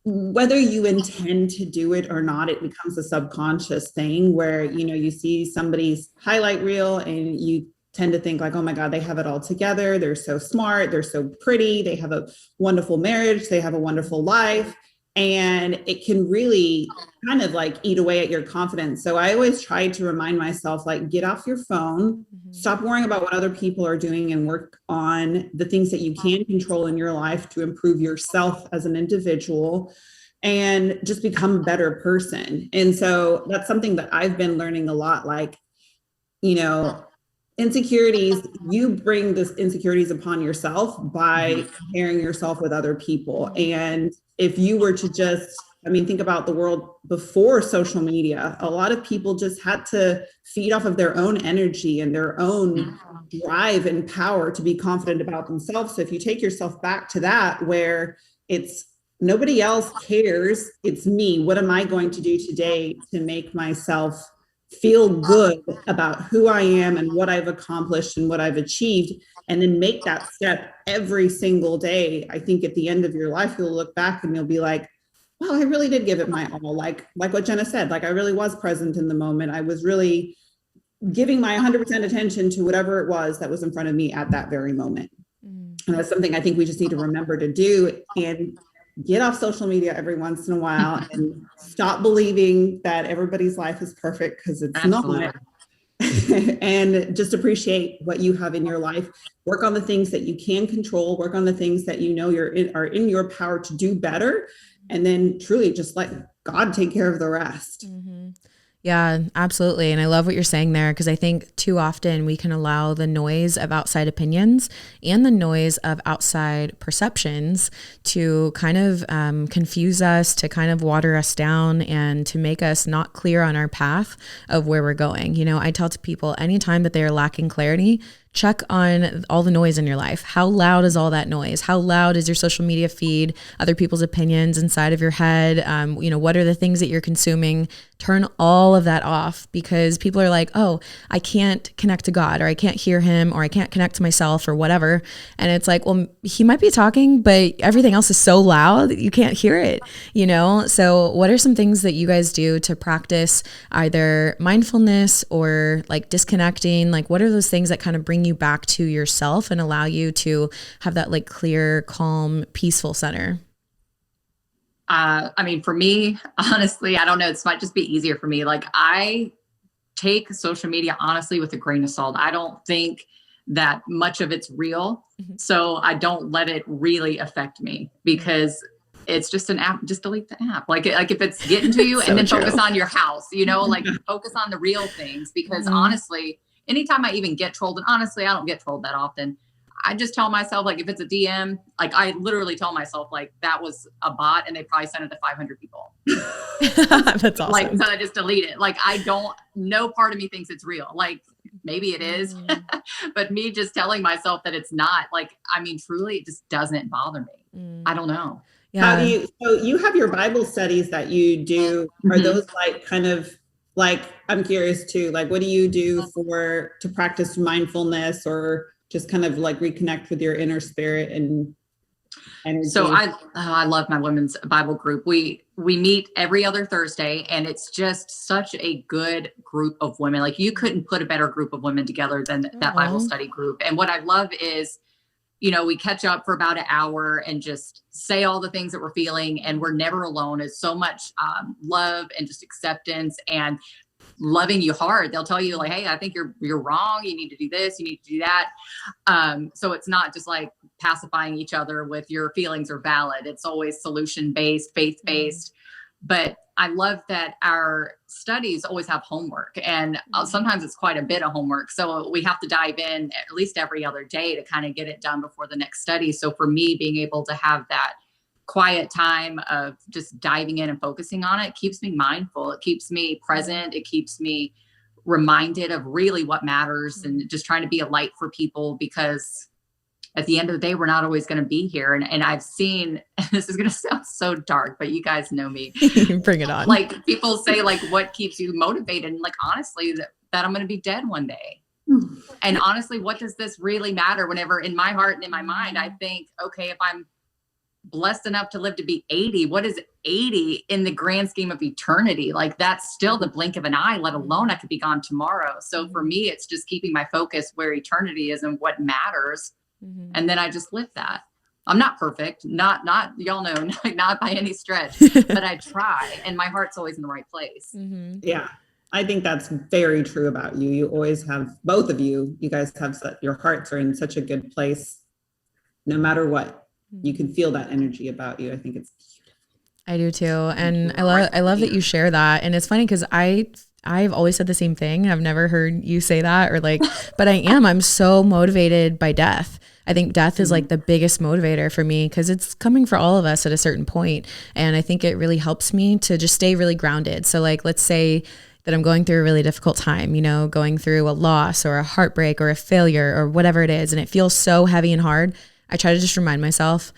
whether you intend to do it or not, it becomes a subconscious thing where, you know, you see somebody's highlight reel and you tend to think like, oh my God, they have it all together. They're so smart. They're so pretty. They have a wonderful marriage. They have a wonderful life. And it can really kind of like eat away at your confidence. So I always try to remind myself, like, get off your phone, stop worrying about what other people are doing, and work on the things that you can control in your life to improve yourself as an individual and just become a better person. And so that's something that I've been learning a lot. Like, you know, insecurities, you bring this insecurities upon yourself by comparing yourself with other people. And if you were to just, I mean, think about the world before social media, a lot of people just had to feed off of their own energy and their own drive and power to be confident about themselves. So if you take yourself back to that, where it's nobody else cares, it's me. What am I going to do today to make myself feel good about who I am and what I've accomplished and what I've achieved, and then make that step every single day? I think at the end of your life, you'll look back and you'll be like, wow, I really did give it my all. Like what Jenna said, like I really was present in the moment. I was really giving my 100% attention to whatever it was that was in front of me at that very moment. And that's something I think we just need to remember to do, and get off social media every once in a while and stop believing that everybody's life is perfect, because it's not. And just appreciate what you have in your life. Work on the things that you can control, work on the things that you know are in your power to do better. And then truly just let God take care of the rest. Yeah, absolutely. And I love what you're saying there, because I think too often we can allow the noise of outside opinions and the noise of outside perceptions to kind of confuse us, to kind of water us down, and to make us not clear on our path of where we're going. You know, I tell to people anytime that they're lacking clarity, check on all the noise in your life. How loud is all that noise? How loud is your social media feed, other people's opinions inside of your head? You know, what are the things that you're consuming? Turn all of that off, because people are like, oh, I can't connect to God, or I can't hear him, or I can't connect to myself, or whatever. And it's like, well, he might be talking, but everything else is so loud that you can't hear it, you know? So what are some things that you guys do to practice either mindfulness or like disconnecting? Like, what are those things that kind of bring you back to yourself and allow you to have that like clear, calm, peaceful center? I mean, for me, honestly, I don't know. This might just be easier for me. Like I take social media, honestly, with a grain of salt. I don't think that much of it's real. So I don't let it really affect me, because it's just an app. Just delete the app. Like if it's getting to you, and then focus on your house, like focus on the real things. Because honestly, anytime I even get trolled, and honestly, I don't get trolled that often, I just tell myself, like, if it's a DM, like I literally tell myself, like, that was a bot and they probably sent it to 500 people. That's awesome. Like, so I just delete it. Like, no part of me thinks it's real. Like, maybe it is, but me just telling myself that it's not, like, I mean, truly, it just doesn't bother me. I don't know. Yeah. So you have your Bible studies that you do. Are those like kind of like, I'm curious too, like, what do you do to practice mindfulness, or just kind of like reconnect with your inner spirit and energy? So I love my women's Bible group. We meet every other Thursday, and it's just such a good group of women. Like, you couldn't put a better group of women together than that Bible study group. And what I love is, we catch up for about an hour and just say all the things that we're feeling, and we're never alone. It's so much love and just acceptance and loving you hard. They'll tell you, like, hey, I think you're wrong. You need to do this. You need to do that. So it's not just like pacifying each other with your feelings are valid. It's always solution-based, faith-based. But I love that our studies always have homework, and sometimes it's quite a bit of homework. So we have to dive in at least every other day to kind of get it done before the next study. So for me, being able to have that quiet time of just diving in and focusing on it keeps me mindful. It keeps me present. It keeps me reminded of really what matters, and just trying to be a light for people, because at the end of the day, we're not always going to be here. And I've seen, this is going to sound so dark, but you guys know me. Bring it on. Like, people say, like, what keeps you motivated? And like, honestly, that I'm going to be dead one day. And honestly, what does this really matter? Whenever in my heart and in my mind, I think, okay, if I'm blessed enough to live to be 80, what is 80 in the grand scheme of eternity? Like, that's still the blink of an eye, let alone I could be gone tomorrow. So for me, it's just keeping my focus where eternity is and what matters. And then I just live that. I'm not perfect, not y'all know, not by any stretch, but I try, and my heart's always in the right place. Yeah, I think that's very true about you. You always have, both of you guys have your hearts are in such a good place, no matter what. You can feel that energy about you. I think it's beautiful. I do too, and I love that you share that. And it's funny because I've always said the same thing. I've never heard you say that, or like, but I'm so motivated by death. I think death is like the biggest motivator for me, because it's coming for all of us at a certain point. And I think it really helps me to just stay really grounded. So like, let's say that I'm going through a really difficult time, going through a loss or a heartbreak or a failure or whatever it is, and it feels so heavy and hard. I try to just remind myself,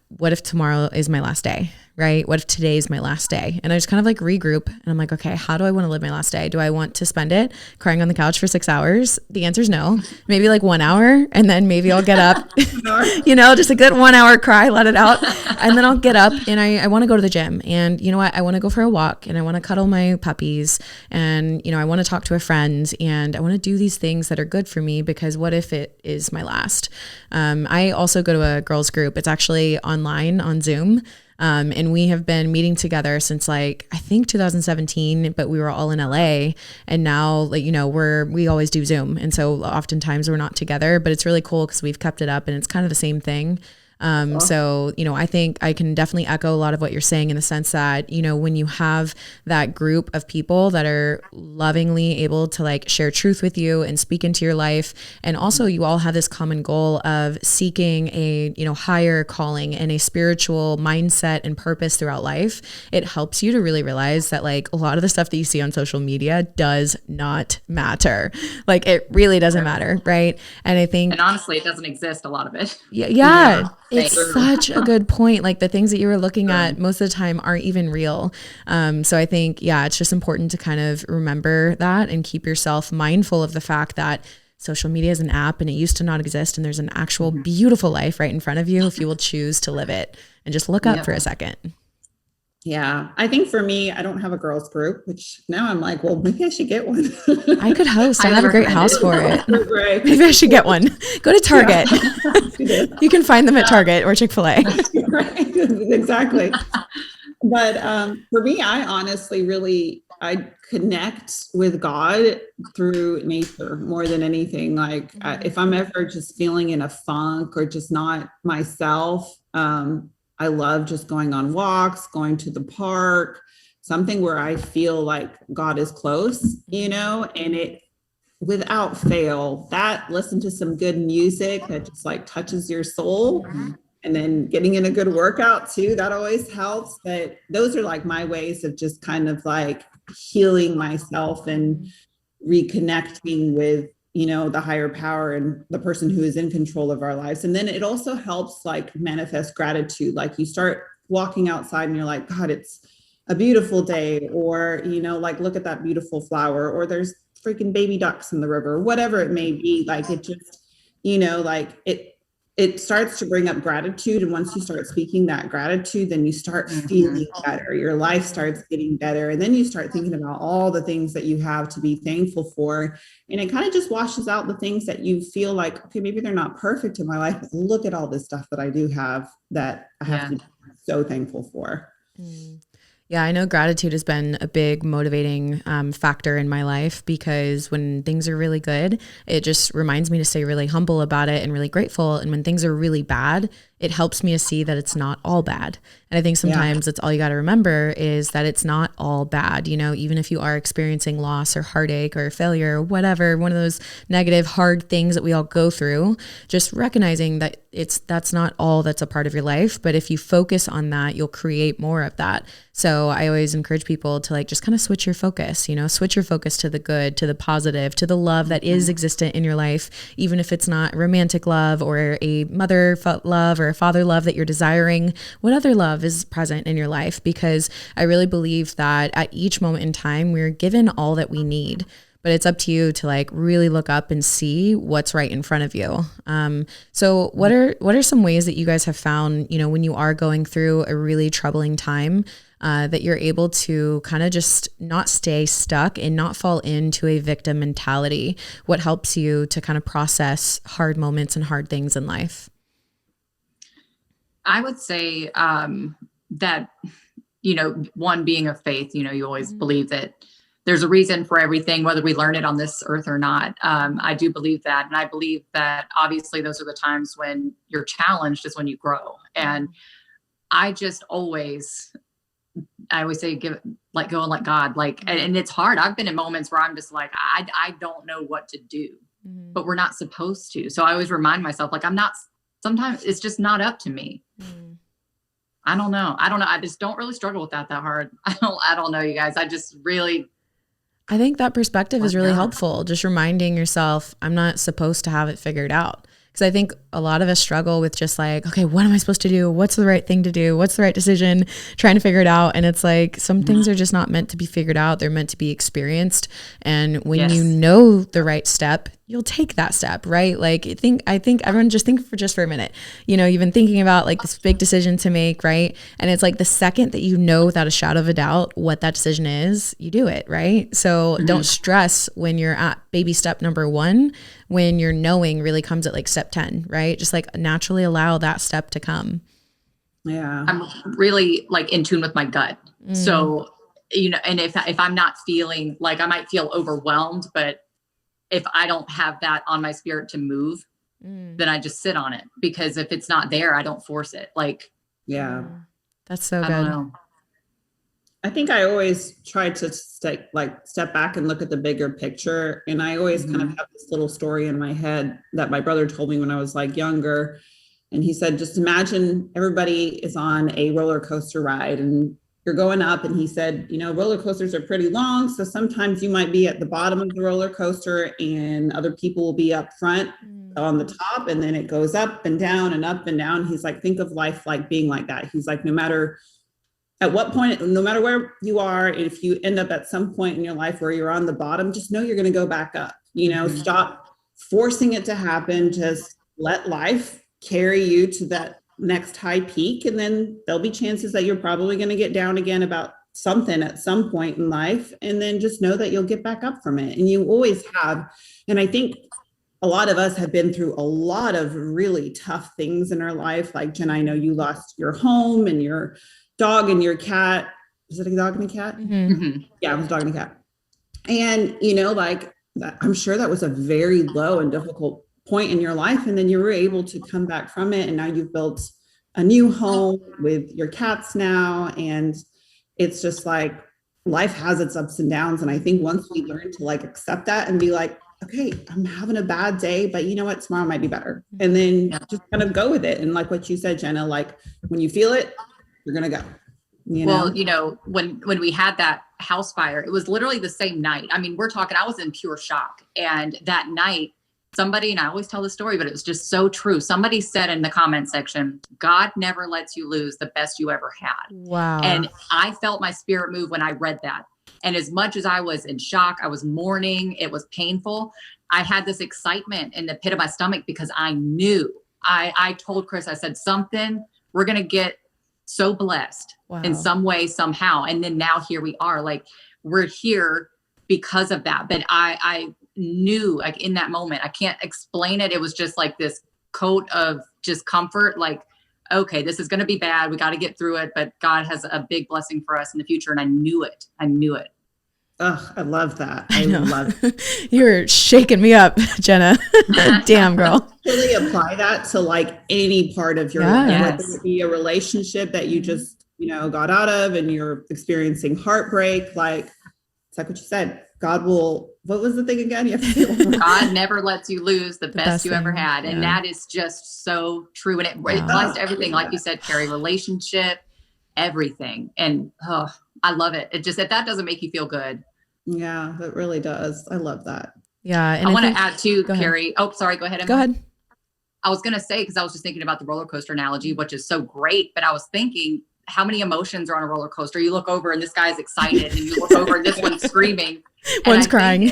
what if tomorrow is my last day, right? What if today is my last day? And I just kind of like regroup, and I'm like, okay, how do I want to live my last day? Do I want to spend it crying on the couch for 6 hours? The answer is no. Maybe like 1 hour, and then maybe I'll get up, just like that 1 hour cry, let it out. And then I'll get up, and I want to go to the gym, and you know what? I want to go for a walk, and I want to cuddle my puppies, and I want to talk to a friend, and I want to do these things that are good for me, because what if it is my last? I also go to a girls group. It's actually online on Zoom. And we have been meeting together since like, I think 2017, but we were all in LA, and now like, we always do Zoom. And so oftentimes we're not together, but it's really cool because we've kept it up, and it's kind of the same thing. So, I think I can definitely echo a lot of what you're saying, in the sense that, when you have that group of people that are lovingly able to like share truth with you and speak into your life, and also you all have this common goal of seeking a, higher calling and a spiritual mindset and purpose throughout life, it helps you to really realize that like a lot of the stuff that you see on social media does not matter. Like, it really doesn't matter. Right. And I think, and honestly, it doesn't exist, a lot of it. Yeah. It's such a good point. Like, the things that you were looking at most of the time aren't even real. So I think, it's just important to kind of remember that and keep yourself mindful of the fact that social media is an app, and it used to not exist. And there's an actual beautiful life right in front of you if you will choose to live it, and just look up for a second. Yeah. I think for me, I don't have a girls group, which now I'm like, well, maybe I should get one. I could host. I have a great house for it. Right. Maybe I should get one. Go to Target. Yeah. You can find them at Target or Chick-fil-A. Right. Exactly. But for me, I honestly I connect with God through nature more than anything. Like if I'm ever just feeling in a funk or just not myself, I love just going on walks, going to the park, something where I feel like God is close, and it without fail, that listen to some good music that just like touches your soul. And then getting in a good workout too, that always helps. But those are like my ways of just kind of like healing myself and reconnecting with, the higher power and the person who is in control of our lives. And then it also helps like manifest gratitude. Like you start walking outside and you're like, God, it's a beautiful day, or, like look at that beautiful flower, or there's freaking baby ducks in the river, whatever it may be. Like it just, like it starts to bring up gratitude. And once you start speaking that gratitude, then you start feeling better. Your life starts getting better. And then you start thinking about all the things that you have to be thankful for. And it kind of just washes out the things that you feel like, okay, maybe they're not perfect in my life, but look at all this stuff that I do have that I have to be so thankful for. Yeah, I know gratitude has been a big motivating factor in my life, because when things are really good, it just reminds me to stay really humble about it and really grateful. And when things are really bad, it helps me to see that it's not all bad. And I think sometimes that's all you got to remember, is that it's not all bad. Even if you are experiencing loss or heartache or failure or whatever, one of those negative, hard things that we all go through, just recognizing that that's not all that's a part of your life. But if you focus on that, you'll create more of that. So I always encourage people to like just kind of switch your focus, switch your focus to the good, to the positive, to the love that is existent in your life, even if it's not romantic love or a mother love or a father love that you're desiring. What other love is present in your life? Because I really believe that at each moment in time, we're given all that we need. But it's up to you to like really look up and see what's right in front of you. So what are some ways that you guys have found, when you are going through a really troubling time, that you're able to kind of just not stay stuck and not fall into a victim mentality? What helps you to kind of process hard moments and hard things in life? I would say that, one, being of faith, you always believe that there's a reason for everything, whether we learn it on this earth or not. I do believe that. And I believe that obviously those are the times when you're challenged, is when you grow. And I always say, let go and let God, and it's hard. I've been in moments where I'm just like, I don't know what to do, but we're not supposed to. So I always remind myself, sometimes it's just not up to me. I don't know. I just don't really struggle with that hard. I don't know, you guys. I think that perspective is really helpful. Just reminding yourself, I'm not supposed to have it figured out. Because I think a lot of us struggle with just like, okay, what am I supposed to do? What's the right thing to do? What's the right decision? Trying to figure it out. And it's like, some things are just not meant to be figured out. They're meant to be experienced. And when you know the right step, you'll take that step, right? Like I think everyone just think for a minute, you've been thinking about like this big decision to make, right? And it's like the second that you know without a shadow of a doubt what that decision is, you do it, right? So don't stress when you're at baby step number 1, when your knowing really comes at like step 10, right? Just like naturally allow that step to come. Yeah. I'm really like in tune with my gut. So, and if I'm not feeling like, I might feel overwhelmed, but if I don't have that on my spirit to move, then I just sit on it, because if it's not there, I don't force it. That's so good. I don't know. I think I always try to step back and look at the bigger picture. And I always kind of have this little story in my head that my brother told me when I was like younger. And he said, just imagine everybody is on a roller coaster ride and you're going up. And he said, roller coasters are pretty long. So sometimes you might be at the bottom of the roller coaster and other people will be up front on the top. And then it goes up and down and up and down. He's like, think of life like being like that. He's like, no matter at what point, no matter where you are, if you end up at some point in your life where you're on the bottom, just know you're going to go back up. Stop forcing it to happen. Just let life carry you to that next high peak. And then there'll be chances that you're probably going to get down again about something at some point in life. And then just know that you'll get back up from it. And you always have. And I think a lot of us have been through a lot of really tough things in our life. Like Jen, I know you lost your home and your dog and your cat. Is it a dog and a cat? Mm-hmm. Yeah, it was a dog and a cat. And, like, I'm sure that was a very low and difficult point in your life. And then you were able to come back from it. And now you've built a new home with your cats now. And it's just like life has its ups and downs. And I think once we learn to like accept that and be like, okay, I'm having a bad day, but you know what? Tomorrow might be better. And then just kind of go with it. And like what you said, Jenna, like when you feel it, you're going to go. Well, when we had that house fire, it was literally the same night. I mean, we're talking, I was in pure shock. And that night, somebody, and I always tell the story, but it was just so true. Somebody said in the comment section, God never lets you lose the best you ever had. Wow. And I felt my spirit move when I read that. And as much as I was in shock, I was mourning, it was painful. I had this excitement in the pit of my stomach because I knew, I told Chris, I said, we're going to get so blessed in some way, somehow. And then now here we are, like we're here because of that. But I knew, like in that moment, I can't explain it. It was just like this coat of just comfort. Like, okay, this is going to be bad. We got to get through it, but God has a big blessing for us in the future. And I knew it. Oh, I love that. I know. Love it. You're shaking me up, Jenna. Damn, girl. Really apply that to like any part of your life, whether it be a relationship that you just, got out of and you're experiencing heartbreak. Like, it's like what you said, God will, what was the thing again? You have to say God never lets you lose the best you ever had. And that is just so true. And it applies to everything. Like you said, Kerri, relationship, everything. And I love it. It just, if that doesn't make you feel good. Yeah, it really does. I love that. Yeah. And I want to add too, Kerri. Oh, sorry. Go ahead. Go ahead. I was going to say, because I was just thinking about the roller coaster analogy, which is so great. But I was thinking, how many emotions are on a roller coaster? You look over and this guy's excited, and you look over and this one's screaming. One's crying.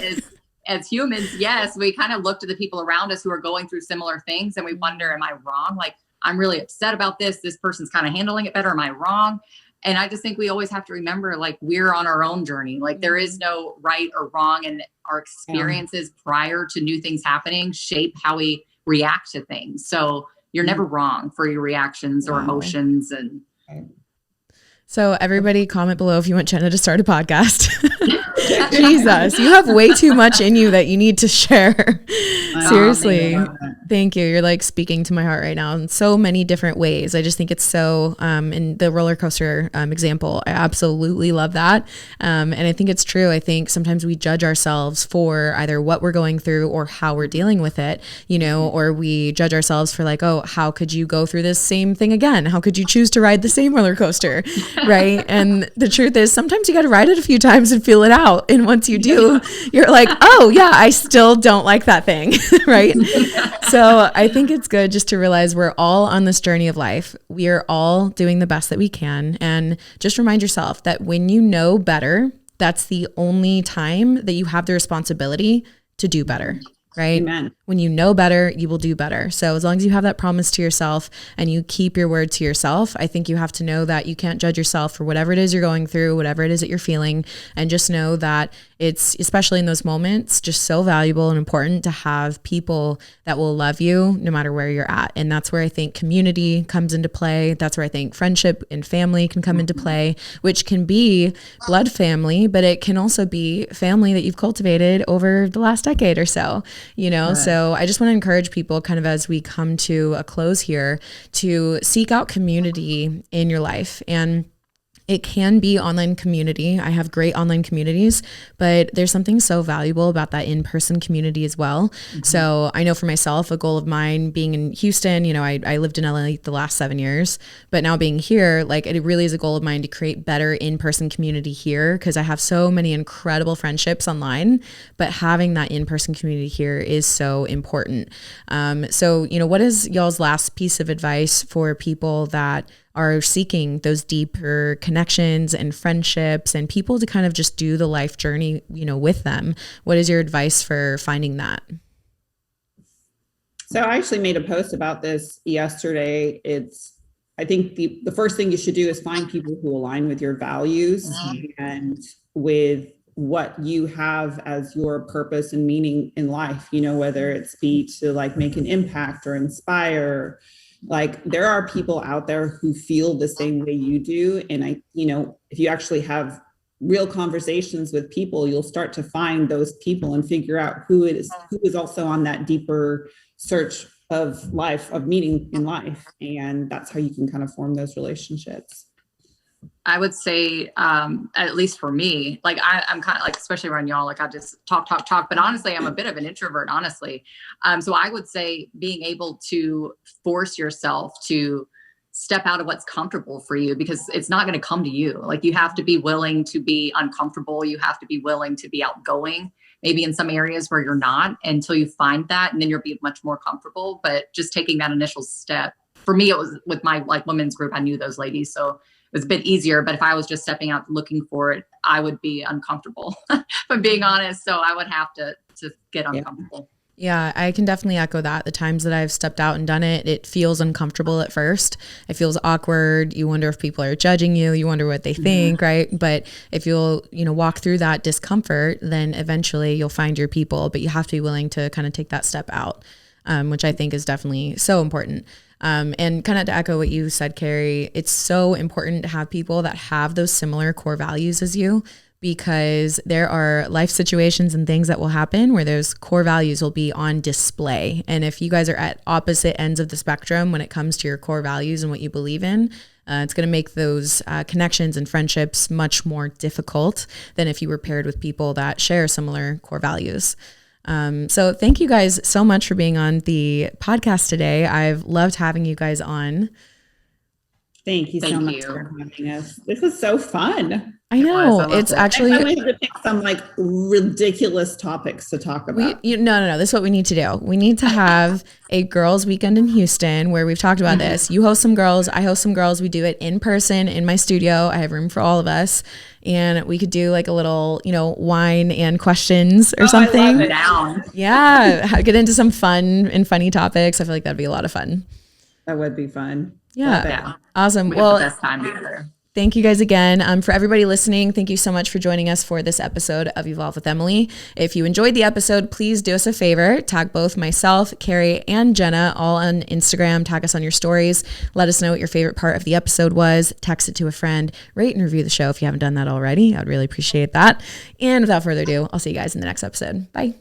As humans, yes, we kind of look to the people around us who are going through similar things, and we wonder, am I wrong? Like, I'm really upset about this. This person's kind of handling it better. Am I wrong? And I just think we always have to remember, like, we're on our own journey. Like, there is no right or wrong, and our experiences prior to new things happening shape how we react to things. So you're never wrong for your reactions or emotions. And so everybody comment below if you want Jenna to start a podcast. Jesus, you have way too much in you that you need to share. Seriously. Thank you. You're like speaking to my heart right now in so many different ways. I just think it's so, in the roller coaster example, I absolutely love that. And I think it's true. I think sometimes we judge ourselves for either what we're going through or how we're dealing with it, or we judge ourselves for like, oh, how could you go through this same thing again? How could you choose to ride the same roller coaster? Right. And the truth is sometimes you got to ride it a few times and feel it out. And once you do, you're like, oh yeah, I still don't like that thing. Right. So I think it's good just to realize we're all on this journey of life. We are all doing the best that we can. And just remind yourself that when you know better, that's the only time that you have the responsibility to do better. Right? Amen. When you know better, you will do better. So as long as you have that promise to yourself and you keep your word to yourself, I think you have to know that you can't judge yourself for whatever it is you're going through, whatever it is that you're feeling, and just know that it's, especially in those moments, just so valuable and important to have people that will love you no matter where you're at. And that's where I think community comes into play. That's where I think friendship and family can come into play, which can be blood family, but it can also be family that you've cultivated over the last decade or so. Right. So I just want to encourage people kind of as we come to a close here to seek out community in your life. And it can be online community. I have great online communities, but there's something so valuable about that in-person community as well. Mm-hmm. So I know for myself, a goal of mine being in Houston, I lived in LA the last 7 years, but now being here, like it really is a goal of mine to create better in-person community here because I have so many incredible friendships online, but having that in-person community here is so important. So what is y'all's last piece of advice for people that are seeking those deeper connections and friendships and people to kind of just do the life journey, with them? What is your advice for finding that? So I actually made a post about this yesterday. I think the first thing you should do is find people who align with your values and with what you have as your purpose and meaning in life, whether it's be to like make an impact or inspire, Like there are people out there who feel the same way you do. And if you actually have real conversations with people, you'll start to find those people and figure out who is also on that deeper search of life, of meaning in life. And that's how you can kind of form those relationships. I would say, at least for me, like I'm kind of like, especially around y'all, like I just talk, but honestly, I'm a bit of an introvert, honestly. So I would say being able to force yourself to step out of what's comfortable for you, because it's not going to come to you. Like you have to be willing to be uncomfortable. You have to be willing to be outgoing, maybe in some areas where you're not, until you find that, and then you'll be much more comfortable. But just taking that initial step, for me, it was with my like women's group. I knew those ladies, so it was a bit easier. But if I was just stepping out looking for it, I would be uncomfortable, if I'm being honest. So I would have to get uncomfortable. Yeah, I can definitely echo that. The times that I've stepped out and done it, it feels uncomfortable at first. It feels awkward. You wonder if people are judging you. You wonder what they think, right? But if you'll, walk through that discomfort, then eventually you'll find your people. But you have to be willing to kind of take that step out, which I think is definitely so important. And kind of to echo what you said, Kerri, it's so important to have people that have those similar core values as you, because there are life situations and things that will happen where those core values will be on display. And if you guys are at opposite ends of the spectrum when it comes to your core values and what you believe in, it's going to make those connections and friendships much more difficult than if you were paired with people that share similar core values. So thank you guys so much for being on the podcast today. I've loved having you guys on. Thank you so much for having us. This was so fun. I know. It's actually, I have to pick some like ridiculous topics to talk about. No. This is what we need to do. We need to have a girls' weekend in Houston where we've talked about this. You host some girls, I host some girls. We do it in person in my studio. I have room for all of us. And we could do like a little, wine and questions or something. I love it. Down. Yeah. Get into some fun and funny topics. I feel like that'd be a lot of fun. That would be fun. Yeah. Awesome. We have the best time together. Thank you guys again. For everybody listening, thank you so much for joining us for this episode of Evolve with Emily. If you enjoyed the episode, please do us a favor. Tag both myself, Kerri, and Jenna all on Instagram. Tag us on your stories. Let us know what your favorite part of the episode was. Text it to a friend. Rate and review the show if you haven't done that already. I'd really appreciate that. And without further ado, I'll see you guys in the next episode. Bye.